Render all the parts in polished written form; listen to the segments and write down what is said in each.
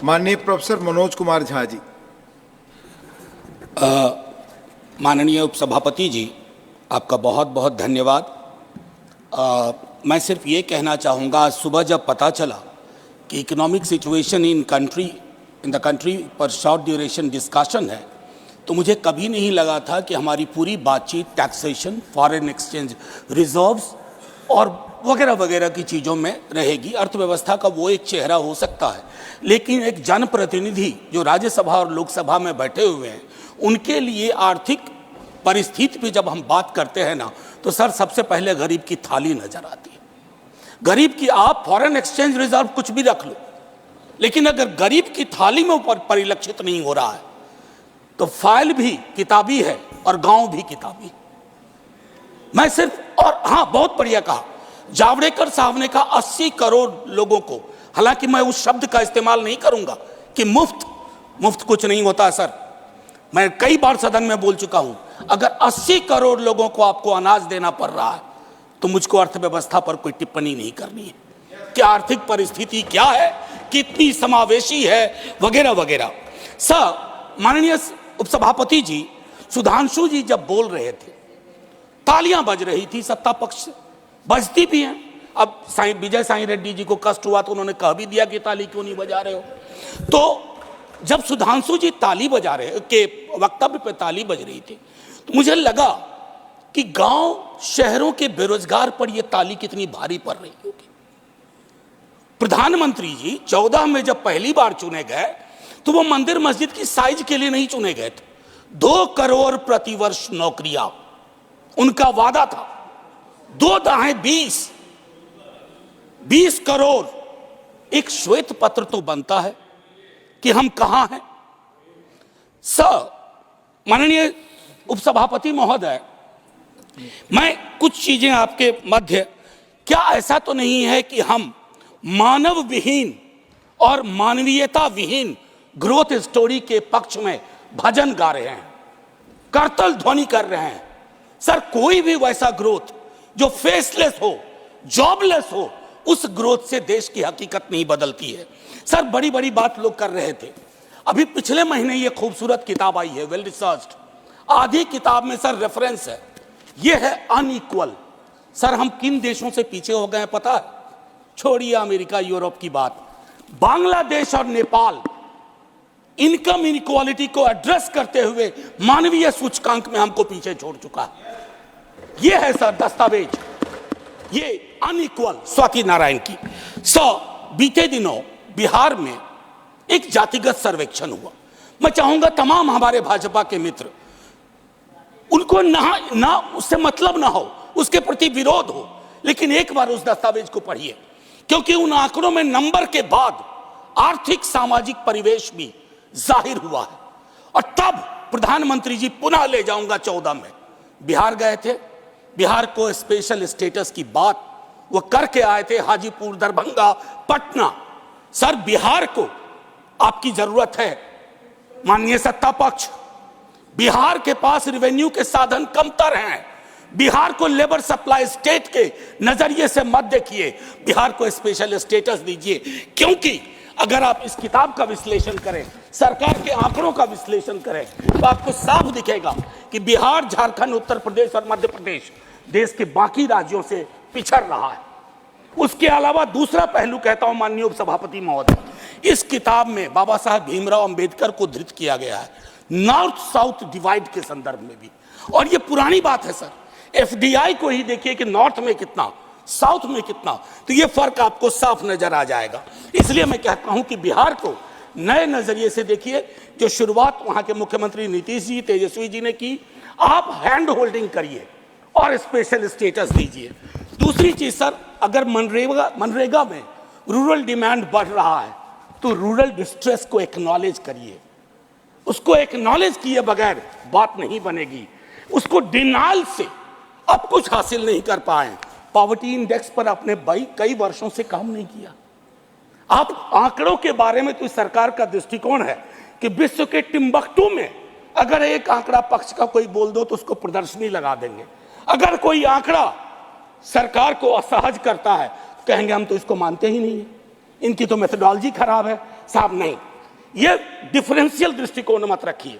माननीय प्रोफेसर मनोज कुमार झा जी। माननीय उपसभापति जी, आपका बहुत बहुत धन्यवाद। मैं सिर्फ ये कहना चाहूँगा, आज सुबह जब पता चला कि economic situation in the country पर शॉर्ट ड्यूरेशन डिस्कशन है, तो मुझे कभी नहीं लगा था कि हमारी पूरी बातचीत टैक्सेशन, फॉरेन एक्सचेंज रिजर्व्स और वगैरह वगैरह की चीज़ों में रहेगी। अर्थव्यवस्था का वो एक चेहरा हो सकता है, लेकिन एक जनप्रतिनिधि जो राज्यसभा और लोकसभा में बैठे हुए हैं, उनके लिए आर्थिक परिस्थिति पे जब हम बात करते हैं ना, तो सर सबसे पहले गरीब की थाली नजर आती है। गरीब की, आप फॉरेन एक्सचेंज रिजर्व कुछ भी रख लो, लेकिन अगर गरीब की थाली में ऊपर परिलक्षित नहीं हो रहा है तो फाइल भी किताबी है और गांव भी किताबी। मैं सिर्फ, और हाँ, बहुत बढ़िया कहा जावड़ेकर साहब ने कहा 80 करोड़ लोगों को, हालांकि मैं उस शब्द का इस्तेमाल नहीं करूंगा कि मुफ्त कुछ नहीं होता है सर। मैं कई बार सदन में बोल चुका हूं, अगर 80 करोड़ लोगों को आपको अनाज देना पड़ रहा है तो मुझको अर्थव्यवस्था पर कोई टिप्पणी नहीं करनी है कि आर्थिक परिस्थिति क्या है, कितनी समावेशी है, वगैरह वगैरह। सर, माननीय उपसभापति जी, सुधांशु जी जब बोल रहे थे, तालियां बज रही थी सत्ता पक्ष से, बजती भी हैं। अब विजय साई रेड्डी जी को कष्ट हुआ तो उन्होंने कह भी दिया कि ताली क्यों नहीं बजा रहे हो। तो जब सुधांशु जी ताली बजा रहे के वक्तव्य पे ताली बज रही थी, तो मुझे लगा कि गांव शहरों के बेरोजगार पर यह ताली कितनी भारी पड़ रही होगी। प्रधानमंत्री जी 14 में जब पहली बार चुने गए तो वो मंदिर मस्जिद की साइज के लिए नहीं चुने गए थे। 2 करोड़ प्रतिवर्ष नौकरियां उनका वादा था। 2 दाहें 20 करोड़। एक श्वेत पत्र तो बनता है कि हम कहां हैं। सर, माननीय उपसभापति महोदय, मैं कुछ चीजें आपके मध्य, क्या ऐसा तो नहीं है कि हम मानव विहीन और मानवीयता विहीन ग्रोथ स्टोरी के पक्ष में भजन गा रहे हैं, करतल ध्वनि कर रहे हैं? सर, कोई भी वैसा ग्रोथ जो फेसलेस हो, जॉबलेस हो, उस ग्रोथ से देश की हकीकत नहीं बदलती है। सर, बड़ी बड़ी बात लोग कर रहे थे। अभी पिछले महीने ये खूबसूरत किताब आई है, वेल रिसर्च्ड। आधी किताब में सर रेफरेंस है, ये है अनइक्वल। सर, हम किन देशों से पीछे हो गए हैं पता है? छोड़िए अमेरिका यूरोप की बात, बांग्लादेश और नेपाल इनकम इनइक्वालिटी को एड्रेस करते हुए मानवीय सूचकांक में हमको पीछे छोड़ चुका है। ये है सर दस्तावेज, ये अनइक्वल स्वाति नारायण की। बीते दिनों बिहार में एक जातिगत सर्वेक्षण हुआ। मैं चाहूंगा तमाम हमारे भाजपा के मित्र, उनको ना उससे मतलब ना हो, उसके प्रति विरोध हो, लेकिन एक बार उस दस्तावेज को पढ़िए, क्योंकि उन आंकड़ों में नंबर के बाद आर्थिक सामाजिक परिवेश भी जाहिर हुआ है। और तब प्रधानमंत्री जी, पुनः ले जाऊंगा 14 में बिहार गए थे, बिहार को स्पेशल स्टेटस की बात वो करके आए थे, हाजीपुर, दरभंगा, पटना। सर, बिहार को आपकी जरूरत है माननीय सत्ता पक्ष। बिहार के पास रेवेन्यू के साधन कमतर हैं। बिहार को लेबर सप्लाई स्टेट के नजरिए से मत देखिए, बिहार को स्पेशल स्टेटस दीजिए। क्योंकि अगर आप इस किताब का विश्लेषण करें, सरकार के आंकड़ों का विश्लेषण करें, तो आपको साफ दिखेगा कि बिहार, झारखंड, उत्तर प्रदेश और मध्य प्रदेश देश के बाकी राज्यों से पिछड़ रहा है। उसके अलावा दूसरा पहलू कहता हूं माननीय उपसभापति महोदय, इस किताब में बाबा साहब भीमराव अंबेडकर को धृत किया गया है, नॉर्थ साउथ डिवाइड के संदर्भ में भी। और ये पुरानी बात है सर, एफडीआई को ही देखिए कि नॉर्थ में कितना, साउथ में कितना, तो ये फर्क आपको साफ नजर आ जाएगा। इसलिए मैं कहता हूं कि बिहार को नए नजरिए से देखिए। जो शुरुआत वहां के मुख्यमंत्री नीतीश जी, तेजस्वी जी ने की, आप हैंड होल्डिंग करिए और स्पेशल स्टेटस दीजिए। दूसरी चीज सर, अगर मनरेगा में रूरल डिमांड बढ़ रहा है तो रूरल डिस्ट्रेस को एक्नॉलेज करिए। उसको एक्नॉलेज किए बगैर बात नहीं बनेगी। उसको डिनाइल से अब कुछ हासिल नहीं कर पाए। पॉवर्टी इंडेक्स पर आपने कई वर्षों से काम नहीं किया। आप आंकड़ों के बारे में तो सरकार का दृष्टिकोण है कि विश्व के टिम्बकटू में अगर एक आंकड़ा पक्ष का कोई बोल दो तो उसको प्रदर्शनी लगा देंगे। अगर कोई आंकड़ा सरकार को असहज करता है कहेंगे हम तो इसको मानते ही नहीं है, इनकी तो मेथोडोलॉजी खराब है। साहब नहीं, ये डिफरेंशियल दृष्टिकोण मत रखिए।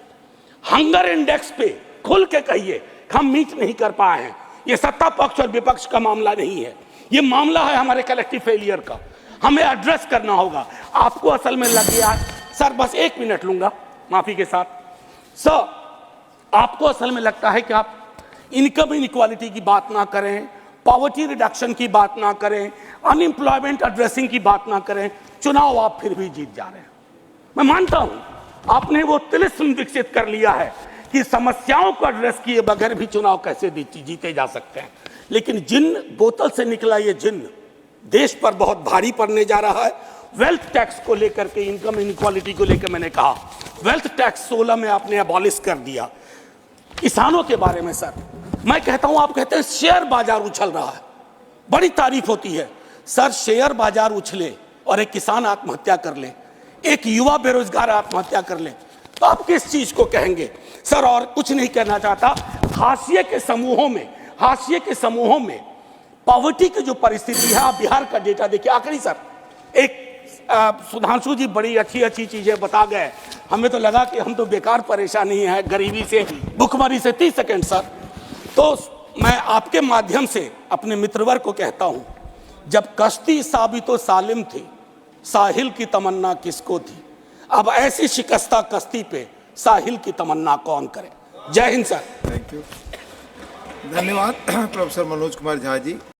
हंगर इंडेक्स पे खुल के कहिए कि हम मीट नहीं कर पाए हैं। ये सत्ता पक्ष और विपक्ष का मामला नहीं है, ये मामला है हमारे कलेक्टिव फेलियर का। हमें एड्रेस करना होगा। आपको असल में लग गया सर, बस 1 मिनट लूंगा माफी के साथ। सर, आपको असल में लगता है कि आप इनकम इनइक्वालिटी की बात ना करें, पॉवर्टी रिडक्शन की बात ना करें, अनएम्प्लॉयमेंट एड्रेसिंग की बात ना करें, चुनाव आप फिर भी जीत जा रहे हैं। मैं मानता हूं आपने वो तिलिस्म विकसित कर लिया है कि समस्याओं को एड्रेस किए बगैर भी चुनाव कैसे जीते जा सकते हैं। लेकिन जिन बोतल से निकला ये जिन देश पर बहुत भारी पड़ने जा रहा है। वेल्थ टैक्स को लेकर के, इनकम इनइक्वालिटी को लेकर मैंने कहा वेल्थ टैक्स 16 में आपने अबॉलिश कर दिया। किसानों के बारे में सर मैं कहता हूं, आप कहते हैं शेयर बाजार उछल रहा है, बड़ी तारीफ होती है। सर, शेयर बाजार उछले और एक किसान आत्महत्या कर ले, एक युवा बेरोजगार आत्महत्या कर ले, तो आप किस चीज को कहेंगे सर? और कुछ नहीं कहना चाहता। हाशिए के समूहों में पॉवर्टी की जो परिस्थिति है, आप बिहार का डेटा देखिए। आखिरी सर, एक सुधांशु जी बड़ी अच्छी चीजें बता गए, हमें तो लगा कि हम तो बेकार परेशानी है गरीबी से, भुखमरी से। 30 सेकंड सर। तो मैं आपके माध्यम से अपने मित्रवर्ग को कहता हूं, जब कश्ती साबितो सालिम थी, साहिल की तमन्ना किसको थी? अब ऐसी शिकस्ता कश्ती पे साहिल की तमन्ना कौन करे? जय हिंद सर। थैंक यू, धन्यवाद प्रोफेसर मनोज कुमार झा जी।